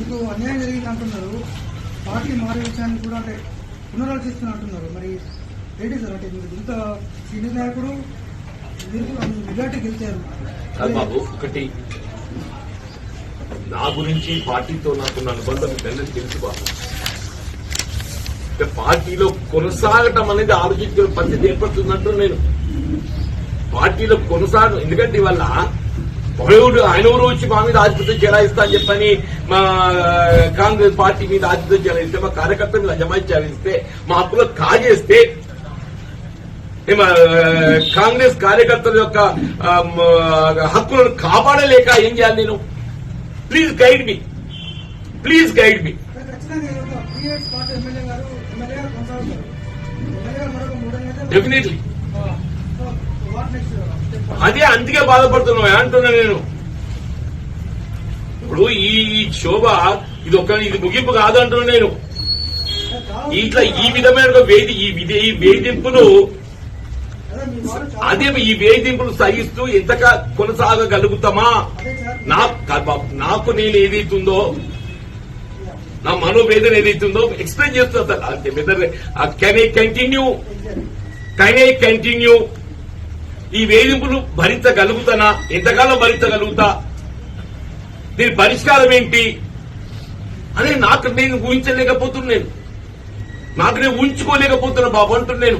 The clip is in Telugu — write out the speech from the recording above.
మీకు అన్యాయం జరిగింది అంటున్నారు, పార్టీ మారే విషయాన్ని కూడా అంటే పునరాలోచిస్తున్నా అంటున్నారు. మరి ఏంటి సార్, అంటే మీరు ఇంత సీనియర్ నాయకుడు, మెజార్టీ గెలిచారు బాబు. ఒకటి, నా గురించి పార్టీతో నాకున్న అనుబంధం మీకు తెలుసు బాబు. పార్టీలో కొనసాగటం అనేది ఆలోచించుకునే పరిస్థితి ఏర్పడుతుందంటూ నేను పార్టీలో కొనసాగం. ఎందుకంటే ఇవల్ల ఆయన ఊరు వచ్చి మా మీద ఆధిపత్యం చెలాయిస్తా అని చెప్పని మా కాంగ్రెస్ పార్టీ మీద ఆధిపత్యం చెలాయిస్తే, మా కార్యకర్తల మీద అజమాయి చెలాయిస్తే, మా హక్కులు కాజేస్తే, కాంగ్రెస్ కార్యకర్తల యొక్క హక్కులను కాపాడలేక ఏం చేయాలి నేను? Please guide me, please guide me. Definitely అదే అందుకే బాధపడుతున్నావు అంటున్నా నేను. ఇప్పుడు ఈ శోభ ఇది ముగింపు కాదు అంటున్నా నేను. ఇట్లా ఈ విధమైన ఈ వేధింపులు ఈ వేధింపులు సహిస్తూ ఎంతగా కొనసాగగలుగుతామా? నాకు నేను ఏదైతుందో, నా మనోవేదన ఏదైతుందో ఎక్స్ప్లెయిన్ చేస్తున్నా. కెన్ ఐ కంటిన్యూ ఈ వేధింపులు భరించగలుగుతానా? ఎంతకాలం భరించగలుగుతా? దీని పరిష్కారం ఏంటి అని నాకు నేను ఊహించలేకపోతున్నాను. నాకు నేను ఊహించుకోలేకపోతున్నా బాబు అంటున్నాను.